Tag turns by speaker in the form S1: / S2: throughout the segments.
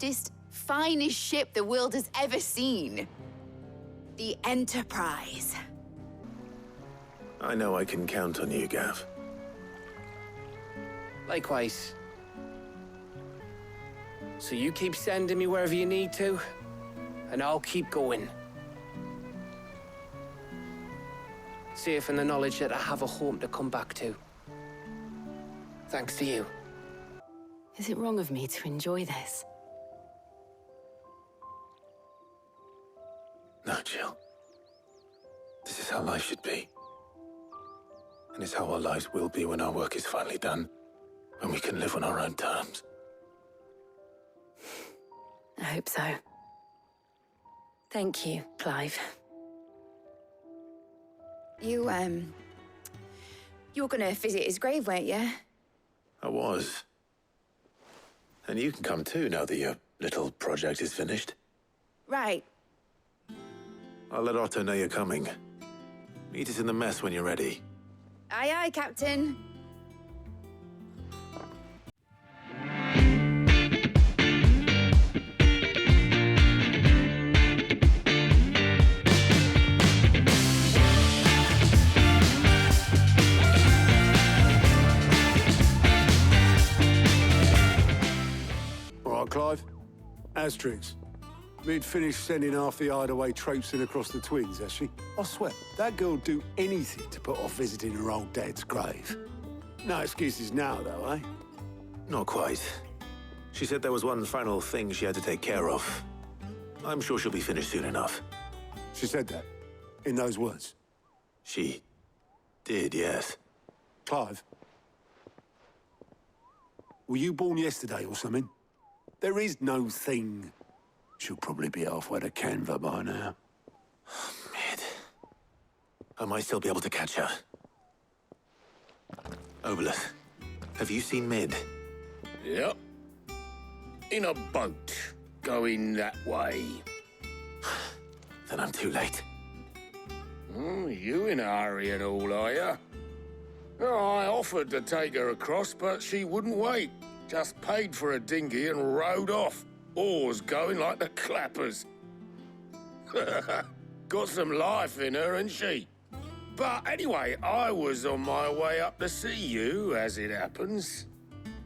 S1: fastest, finest ship the world has ever seen. The Enterprise.
S2: I know I can count on you, Gav.
S3: Likewise. So you keep sending me wherever you need to, and I'll keep going. Safe in the knowledge that I have a home to come back to. Thanks to you.
S4: Is it wrong of me to enjoy this?
S2: No, Jill. This is how life should be. And it's how our lives will be when our work is finally done. When we can live on our own terms.
S4: I hope so. Thank you, Clive.
S1: You were gonna visit his grave, weren't you?
S2: I was. And you can come too, now that your little project is finished.
S1: Right.
S2: I'll let Otto know you're coming. Meet us in the mess when you're ready.
S1: Aye, aye, Captain.
S5: Clive? Asterix. Mid finished sending half the hideaway traipsing across the twins, has she? I swear, that girl'd do anything to put off visiting her old dad's grave. No excuses now, though, eh?
S2: Not quite. She said there was one final thing she had to take care of. I'm sure she'll be finished soon enough.
S5: She said that? In those words?
S2: She did, yes.
S5: Clive? Were you born yesterday or something? There is no thing. She'll probably be halfway to Canva by now.
S2: Mid. I might still be able to catch her. Obolus, have you seen Mid?
S6: Yep. In a boat, going that way.
S2: Then I'm too late.
S6: Oh, you in a hurry and all, are you? Oh, I offered to take her across, but she wouldn't wait. Just paid for a dinghy and rowed off. Oars going like the clappers. Got some life in her, ain't she? But anyway, I was on my way up to see you, as it happens.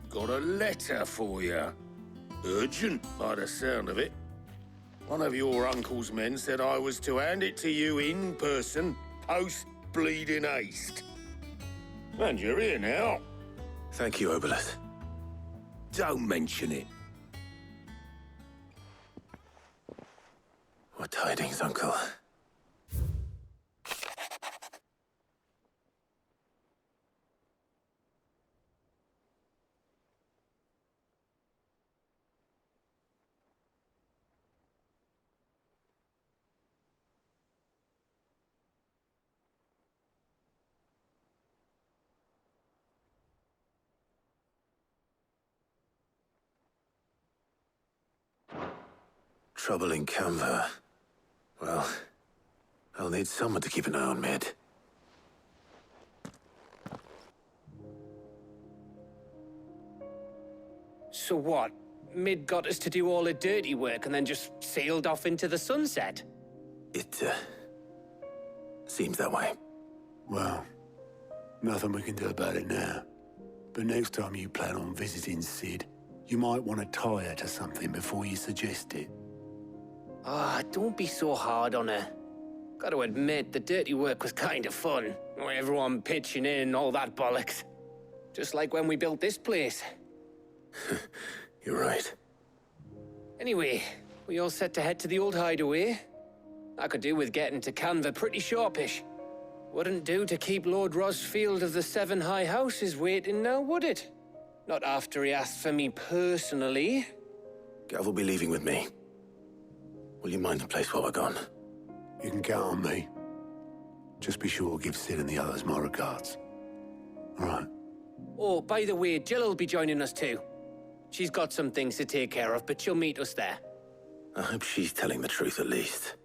S6: Got a letter for you. Urgent, by the sound of it. One of your uncle's men said I was to hand it to you in person, post-bleeding haste. And you're here now.
S2: Thank you, Obolus.
S6: Don't mention it.
S2: What tidings, Uncle? Trouble in Canva. Well, I'll need someone to keep an eye on Mid.
S3: So what? Mid got us to do all the dirty work and then just sailed off into the sunset?
S2: It, seems that way.
S5: Well, nothing we can do about it now. But next time you plan on visiting Sid, you might want to tie her to something before you suggest it.
S3: Ah, don't be so hard on her. Got to admit, the dirty work was kind of fun. Everyone pitching in and all that bollocks. Just like when we built this place.
S2: You're right.
S3: Anyway, we all set to head to the old hideaway. I could do with getting to Canva pretty sharpish. Wouldn't do to keep Lord Rosfield of the Seven High Houses waiting now, would it? Not after he asked for me personally.
S2: Gav will be leaving with me. Will you mind the place while we're gone?
S5: You can count on me. Just be sure to give Sid and the others my regards. All right.
S3: Oh, by the way, Jill will be joining us too. She's got some things to take care of, but she'll meet us there.
S2: I hope she's telling the truth at least.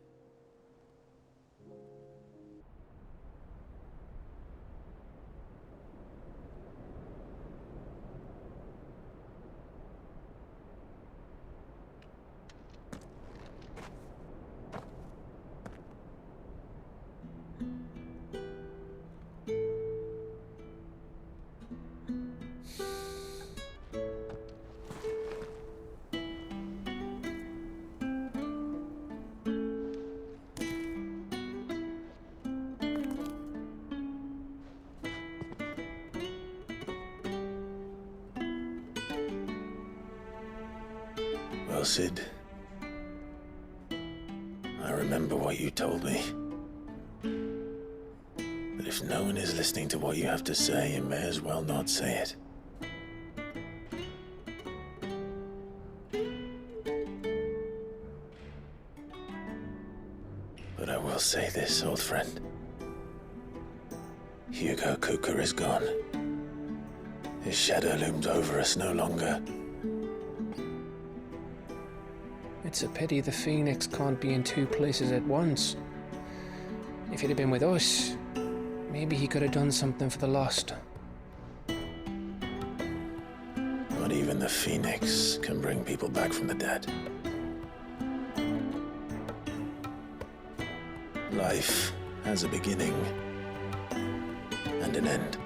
S2: Sid. I remember what you told me. That if no one is listening to what you have to say, you may as well not say it. But I will say this, old friend. Hugo Kuka is gone. His shadow looms over us no longer.
S3: It's a pity the Phoenix can't be in two places at once. If he'd have been with us, maybe he could have done something for the lost.
S2: Not even the Phoenix can bring people back from the dead. Life has a beginning and an end.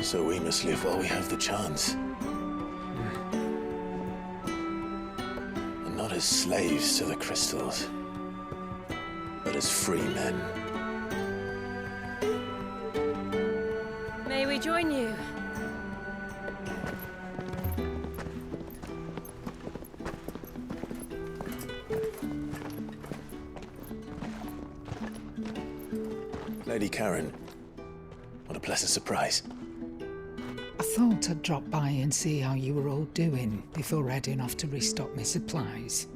S2: So we must live while we have the chance. And not as slaves to the crystals, but as free men.
S4: May we join you?
S2: Lady Karen, what a pleasant surprise.
S7: I thought I'd drop by and see how you were all doing before heading off to restock my supplies.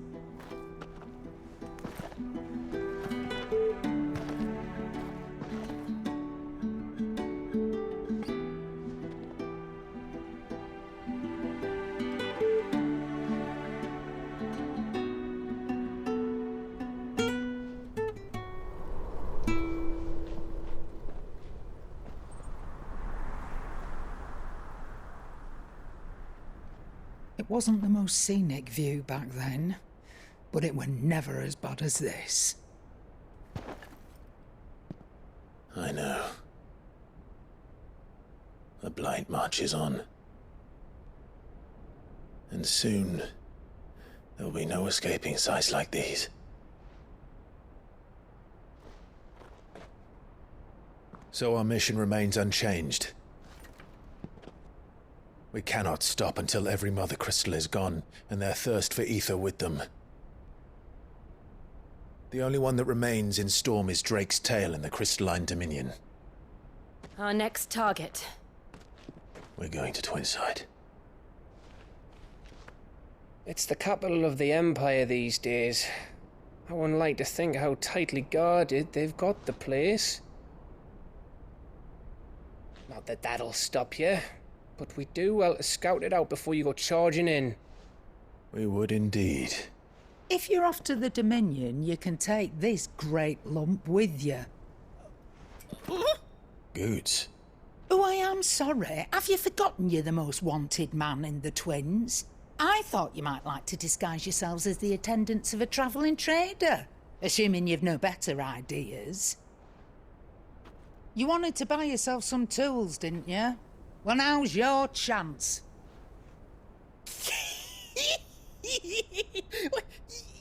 S7: It wasn't the most scenic view back then, but it were never as bad as this.
S2: I know. The blight marches on. And soon, there'll be no escaping sights like these. So our mission remains unchanged. We cannot stop until every Mother Crystal is gone, and their thirst for ether with them. The only one that remains in Storm is Drake's tail in the Crystalline Dominion.
S4: Our next target.
S2: We're going to Twinside.
S3: It's the capital of the Empire these days. I wouldn't like to think how tightly guarded they've got the place. Not that that'll stop you, but we do well to scout it out before you go charging in.
S2: We would indeed.
S7: If you're off to the Dominion, you can take this great lump with you.
S2: Goods.
S7: Oh, I am sorry. Have you forgotten you're the most wanted man in the Twins? I thought you might like to disguise yourselves as the attendants of a travelling trader, assuming you've no better ideas. You wanted to buy yourself some tools, didn't you? Well, now's your chance.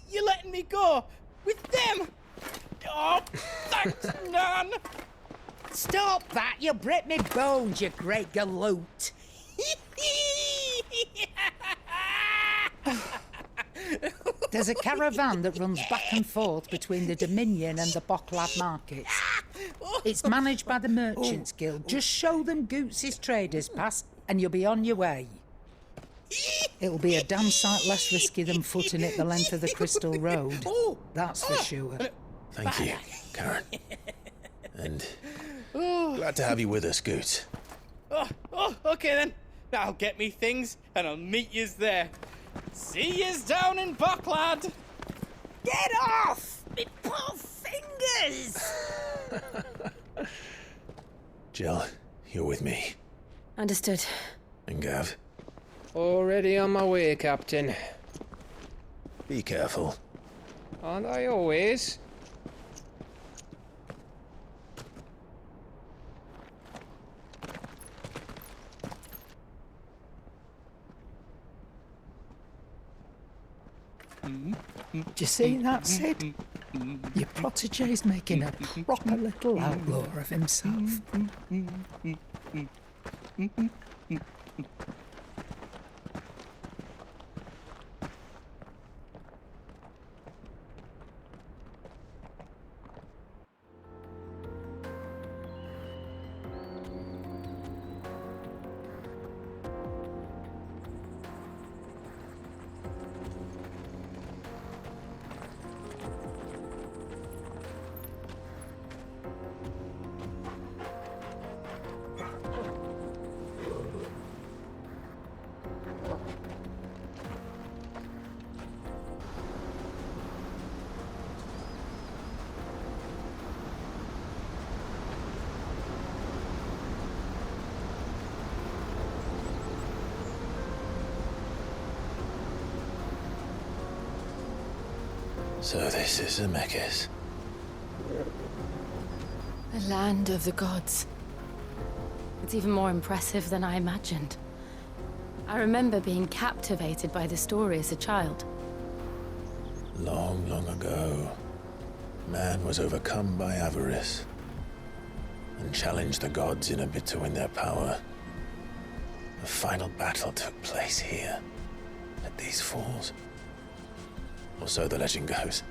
S8: You're letting me go? With them? Oh, thanks, Nan!
S7: Stop that! You'll break me bones, you great galoot! There's a caravan that runs back and forth between the Dominion and the Bocklad markets. It's managed by the Merchants Guild. Just show them Goots' traders pass and you'll be on your way. It'll be a damn sight less risky than footing it the length of the Crystal Road. That's for sure.
S2: Thank you, Karen. And glad to have you with us, Goots.
S8: Okay then. I'll get me things and I'll meet yous there. See yous down in Bocklad.
S7: Get off! Me poor fingers!
S2: Jill, you're with me.
S4: Understood.
S2: And Gav,
S3: Already on my way, Captain.
S2: be careful.
S3: Aren't I always?
S7: Do you see that, Sid? Your protege's making a proper little outlaw of himself.
S2: So this is Zemeckis.
S4: The land of the gods. It's even more impressive than I imagined. I remember being captivated by the story as a child.
S2: Long, long ago, man was overcome by avarice and challenged the gods in a bid to win their power. The final battle took place here, at these falls. Or so the legend goes.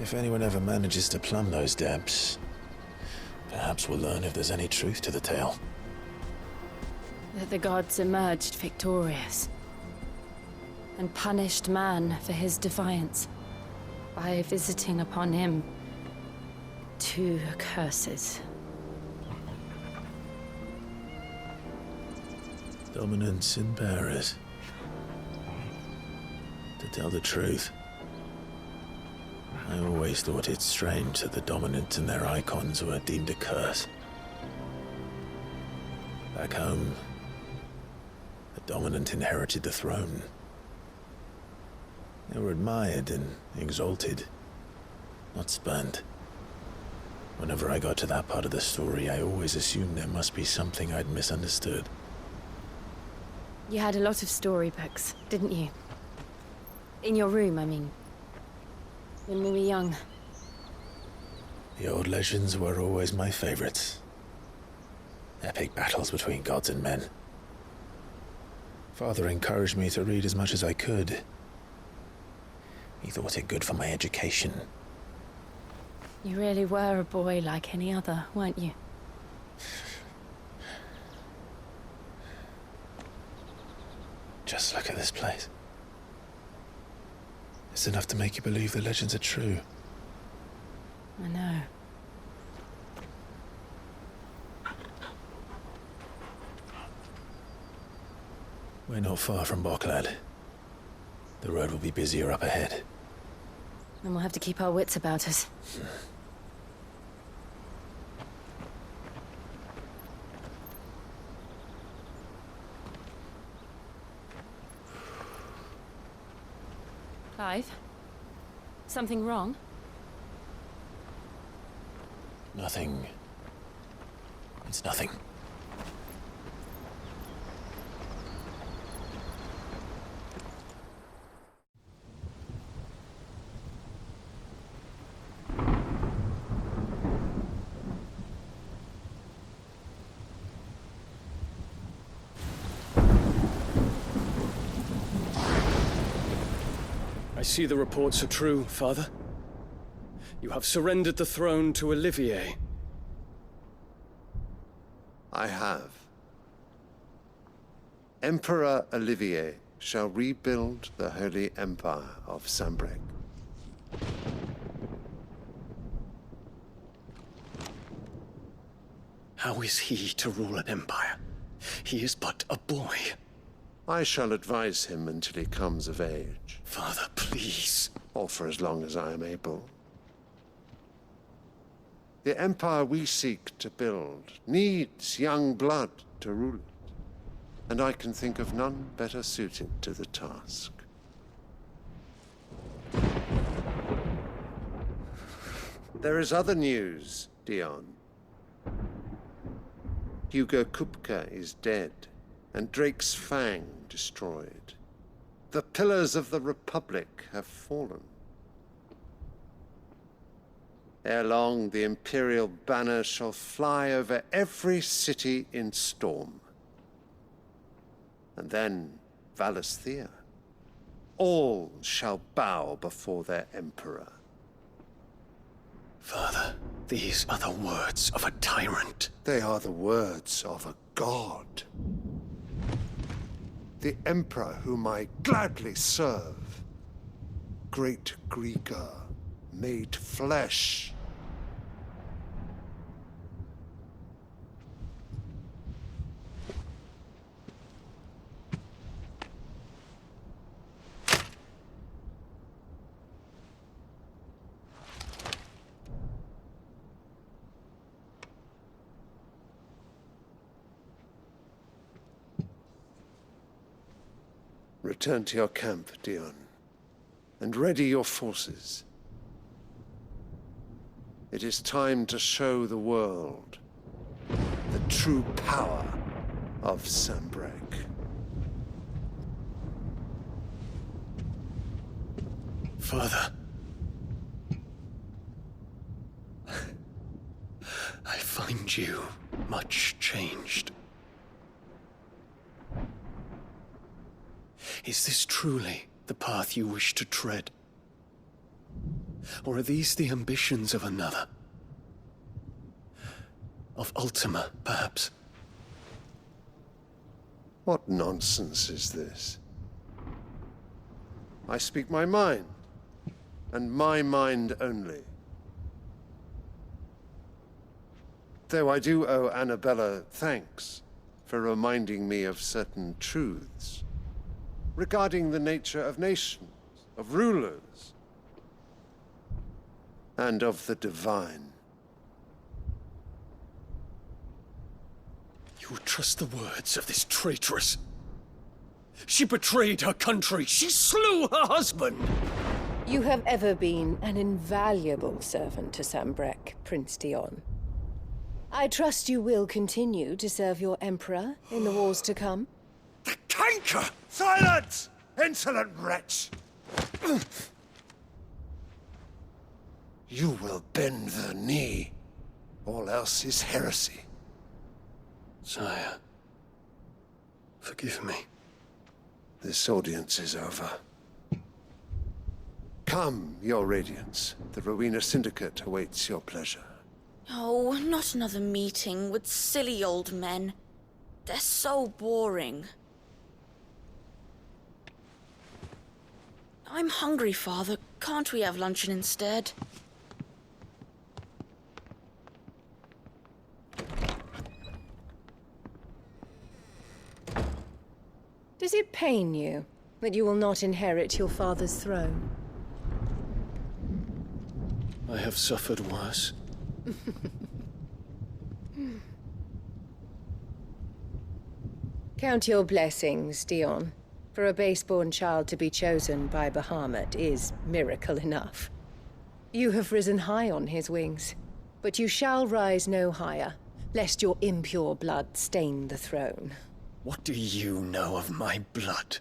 S2: If anyone ever manages to plumb those depths, perhaps we'll learn if there's any truth to the tale.
S4: That the gods emerged victorious and punished man for his defiance by visiting upon him 2 curses.
S2: Dominance and bearers. To tell the truth, I always thought it strange that the dominant and their icons were deemed a curse. Back home, the dominant inherited the throne. They were admired and exalted, not spurned. Whenever I got to that part of the story, I always assumed there must be something I'd misunderstood.
S4: You had a lot of storybooks, didn't you? In your room, I mean. When we were young.
S2: The old legends were always my favorites. Epic battles between gods and men. Father encouraged me to read as much as I could. He thought it good for my education.
S4: You really were a boy like any other, weren't you?
S2: Just look at this place. It's enough to make you believe the legends are true.
S4: I know.
S2: We're not far from Boklad. The road will be busier up ahead.
S4: Then we'll have to keep our wits about us. Clive? Something wrong?
S2: Nothing. It's nothing.
S9: I see the reports are true, Father. You have surrendered the throne to Olivier.
S10: I have. Emperor Olivier shall rebuild the Holy Empire of Sambrec.
S9: How is he to rule an empire? He is but a boy.
S10: I shall advise him until he comes of age.
S9: Father, please.
S10: Or for as long as I am able. The empire we seek to build needs young blood to rule it, and I can think of none better suited to the task. There is other news, Dion. Hugo Kupka is dead, and Drake's Fang destroyed. The pillars of the Republic have fallen. Ere long, the Imperial banner shall fly over every city in Storm. And then, Valisthea. All shall bow before their Emperor.
S9: Father, these are the words of a tyrant.
S10: They are the words of a god. The Emperor whom I gladly serve. Great Greeker, made flesh. Return to your camp, Dion. and ready your forces. It is time to show the world the true power of Sanbreque.
S9: Father. I find you much changed. Is this truly the path you wish to tread? Or are these the ambitions of another? Of Ultima, perhaps?
S10: What nonsense is this? I speak my mind, and my mind only. Though I do owe Annabella thanks for reminding me of certain truths regarding the nature of nations, of rulers, and of the divine.
S9: You would trust the words of this traitress? She betrayed her country. She slew her husband.
S11: You have ever been an invaluable servant to Sanbreque, Prince Dion. I trust you will continue to serve your Emperor in the wars to come.
S10: The canker! Silence! Insolent wretch! You will bend the knee. All else is heresy.
S9: Sire, forgive me.
S10: This audience is over. Come, your Radiance. The Rowena Syndicate awaits your pleasure.
S12: Oh, not another meeting with silly old men. They're so boring. I'm hungry, Father. Can't we have luncheon instead?
S11: Does it pain you that you will not inherit your father's throne?
S9: I have suffered worse.
S11: Count your blessings, Dion. For a base-born child to be chosen by Bahamut is miracle enough. You have risen high on his wings, but you shall rise no higher, lest your impure blood stain the throne.
S9: What do you know of my blood?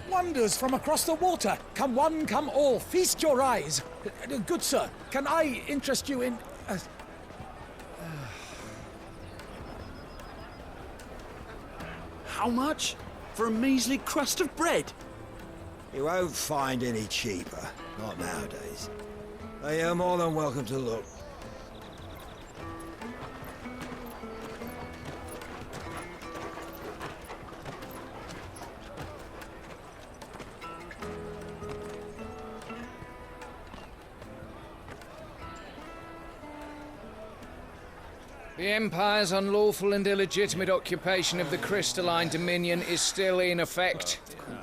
S13: Wonders from across the water! Come one, come all, feast your eyes! Good sir, can I interest you in...
S14: How much? For a measly crust of bread?
S15: You won't find any cheaper, not nowadays. You're more than welcome to look.
S16: The Empire's unlawful and illegitimate occupation of the Crystalline Dominion is still in effect.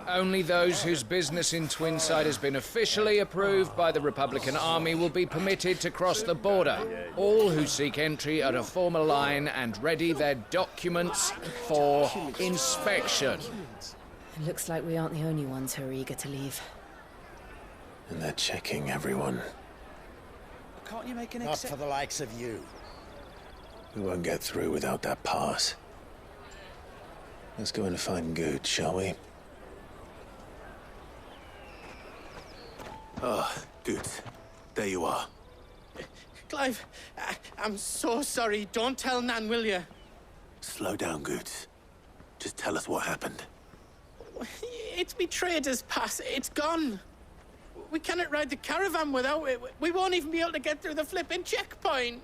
S16: Only those whose business in Twinside has been officially approved by the Republican Army will be permitted to cross the border. All who seek entry are to form a line and ready their documents for inspection.
S4: It looks like we aren't the only ones who are eager to leave.
S2: And they're checking everyone.
S14: Can't you make an
S15: Not for the likes of you.
S2: We won't get through without that pass. Let's go and find Good, shall we?
S17: Ah, Good. There you are.
S8: Clive, I'm so sorry. Don't tell Nan, will you?
S17: Slow down, Good. Just tell us what happened.
S8: It's me trader's pass. It's gone. We cannot ride the caravan without it. We won't even be able to get through the flipping checkpoint.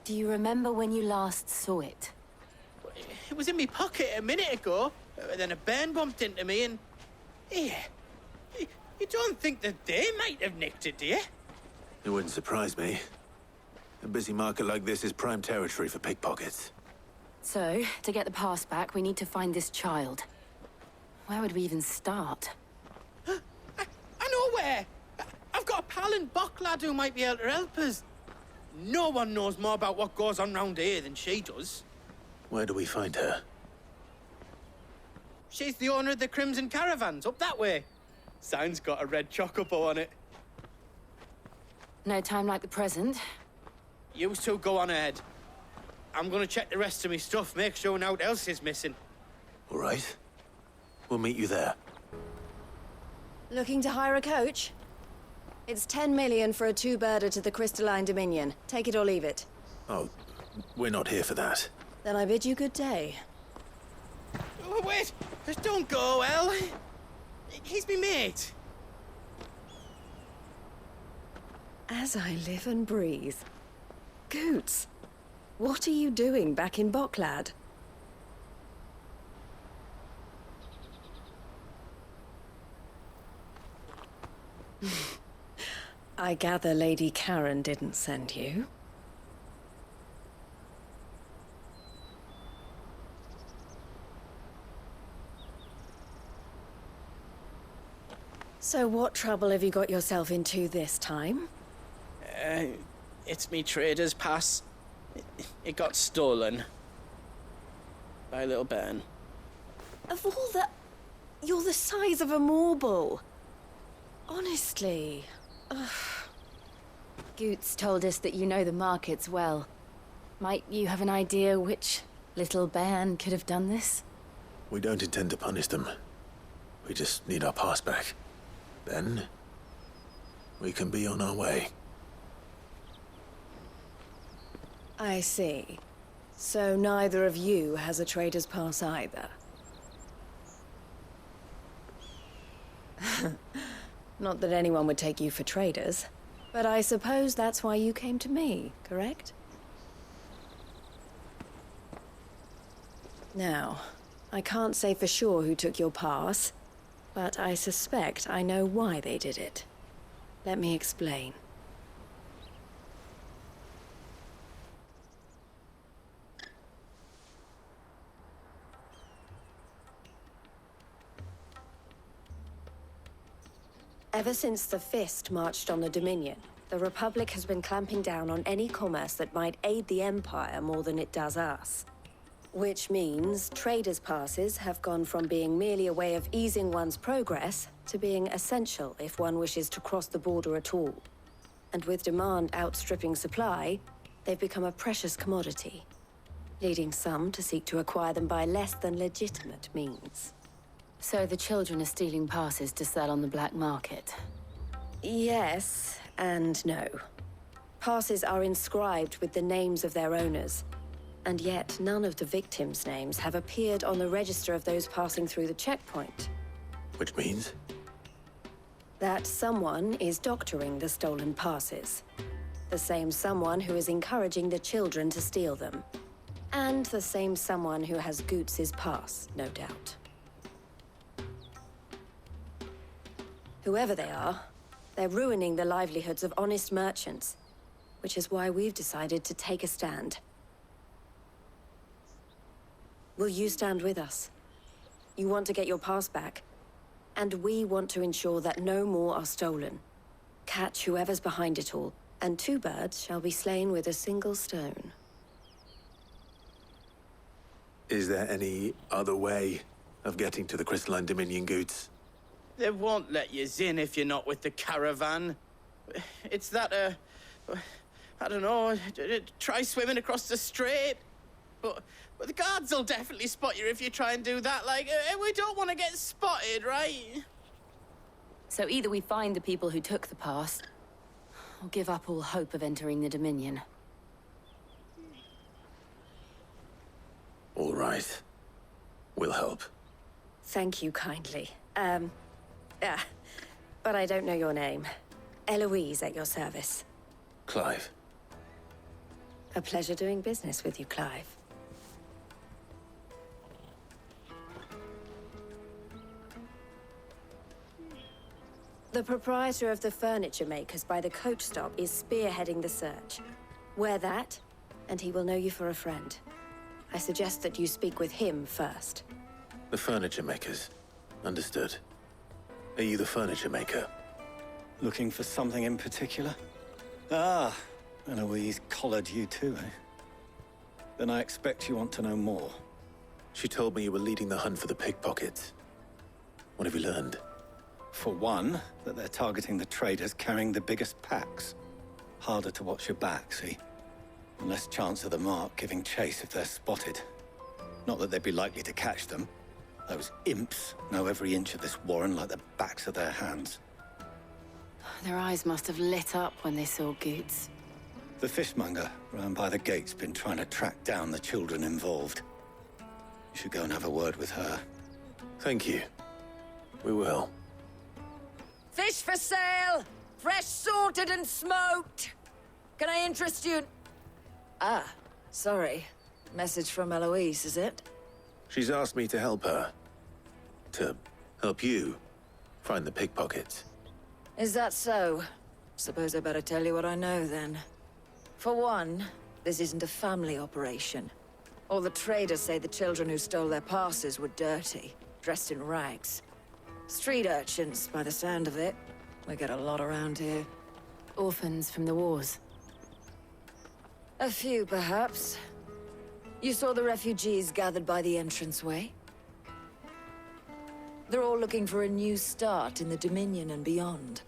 S4: Do you remember when you last saw it?
S8: It was in my pocket a minute ago. Then a bairn bumped into me and... Yeah. You don't think that they might have nicked it, do you?
S17: It wouldn't surprise me. A busy market like this is prime territory for pickpockets.
S4: So, to get the pass back, we need to find this child. Where would we even start?
S8: I know where! I've got a talent Bock lad who might be able to help us. No one knows more about what goes on round here than she does.
S17: Where do we find her?
S8: She's the owner of the Crimson Caravans, up that way. Sign's got a red chocobo on it.
S4: No time like the present.
S8: You two go on ahead. I'm gonna check the rest of me stuff, make sure naught else is missing.
S17: All right. We'll meet you there.
S11: Looking to hire a coach? It's 10 million for a two-birder to the Crystalline Dominion. Take it or leave it.
S17: Oh, we're not here for that.
S11: Then I bid you good day.
S8: Oh, wait! Don't go, El. He's me mate.
S11: As I live and breathe. Goots, what are you doing back in Bocklad? I gather Lady Karen didn't send you. So what trouble have you got yourself into this time?
S8: It's me trader's pass. It got stolen. By little Ben.
S11: Of all the... You're the size of a marble. Honestly. Ugh.
S4: Goots told us that you know the markets well. Might you have an idea which little bairn could have done this?
S17: We don't intend to punish them. We just need our pass back. Then, we can be on our way.
S11: I see. So neither of you has a trader's pass either. Not that anyone would take you for traders, but I suppose that's why you came to me, correct? Now, I can't say for sure who took your pass, but I suspect I know why they did it. Let me explain. Ever since the Fist marched on the Dominion, the Republic has been clamping down on any commerce that might aid the Empire more than it does us. Which means traders' passes have gone from being merely a way of easing one's progress to being essential if one wishes to cross the border at all. And with demand outstripping supply, they've become a precious commodity, leading some to seek to acquire them by less than legitimate means.
S4: So the children are stealing passes to sell on the black market?
S11: Yes, and no. Passes are inscribed with the names of their owners, and yet none of the victims' names have appeared on the register of those passing through the checkpoint.
S17: Which means?
S11: That someone is doctoring the stolen passes. The same someone who is encouraging the children to steal them. And the same someone who has Goots' pass, no doubt. Whoever they are, they're ruining the livelihoods of honest merchants, which is why we've decided to take a stand. Will you stand with us? You want to get your pass back, and we want to ensure that no more are stolen. Catch whoever's behind it all, and two birds shall be slain with a single stone.
S17: Is there any other way of getting to the Crystalline Dominion, Goots?
S8: They won't let you in if you're not with the caravan. It's that, I don't know, try swimming across the strait. But the guards will definitely spot you if you try and do that. Like, we don't want to get spotted, right?
S4: So either we find the people who took the pass, or give up all hope of entering the Dominion.
S17: All right. We'll help.
S11: Thank you kindly. But I don't know your name. Eloise at your service.
S17: Clive.
S11: A pleasure doing business with you, Clive. The proprietor of the furniture makers by the coach stop is spearheading the search. Wear that, and he will know you for a friend. I suggest that you speak with him first.
S17: The furniture makers. Understood. Are you the furniture maker?
S18: Looking for something in particular? Ah, Eloise collared you too, eh? Then I expect you want to know more.
S2: She told me you were leading the hunt for the pickpockets. What have you learned?
S18: For one, that they're targeting the traders carrying the biggest packs. Harder to watch your back, see? And less chance of the mark giving chase if they're spotted. Not that they'd be likely to catch them. Those imps know every inch of this warren like the backs of their hands.
S4: Their eyes must have lit up when they saw Goots.
S18: The fishmonger round by the gate's been trying to track down the children involved. You should go and have a word with her.
S2: Thank you. We will.
S19: Fish for sale! Fresh sorted and smoked! Can I interest you in... Ah, sorry. Message from Eloise, is it?
S2: She's asked me to help her. To help you find the pickpockets.
S19: Is that so? Suppose I better tell you what I know, then. For one, this isn't a family operation. All the traders say the children who stole their passes were dirty, dressed in rags. Street urchins, by the sound of it. We get a lot around here.
S4: Orphans from the wars.
S19: A few, perhaps. You saw the refugees gathered by the entranceway? They're all looking for a new start in the Dominion and beyond.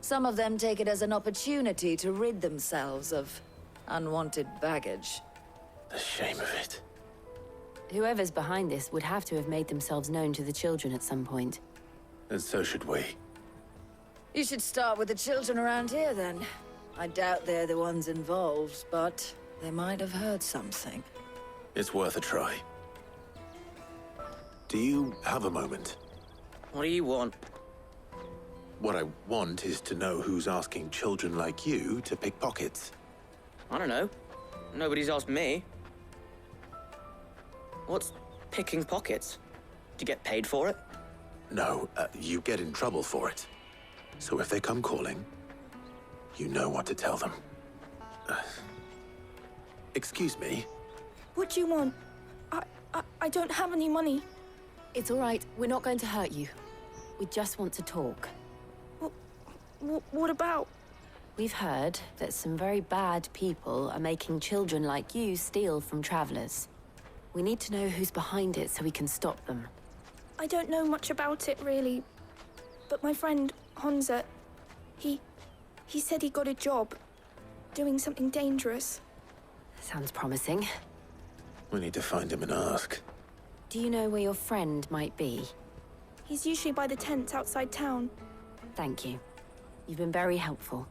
S19: Some of them take it as an opportunity to rid themselves of unwanted baggage.
S2: The shame of it.
S4: Whoever's behind this would have to have made themselves known to the children at some point.
S2: And so should we.
S19: You should start with the children around here, then. I doubt they're the ones involved, but they might have heard something.
S2: It's worth a try. Do you have a moment?
S8: What do you want?
S2: What I want is to know who's asking children like you to pick pockets.
S8: I don't know. Nobody's asked me. What's picking pockets? Do you get paid for it?
S2: No, you get in trouble for it. So if they come calling, you know what to tell them. Excuse me?
S20: What do you want? I don't have any money.
S4: It's all right. We're not going to hurt you. We just want to talk.
S20: What about?
S4: We've heard that some very bad people are making children like you steal from travelers. We need to know who's behind it so we can stop them.
S20: I don't know much about it, really. But my friend, Honza, he said he got a job doing something dangerous.
S4: Sounds promising.
S2: We need to find him and ask.
S4: Do you know where your friend might be?
S20: He's usually by the tents outside town.
S4: Thank you. You've been very helpful.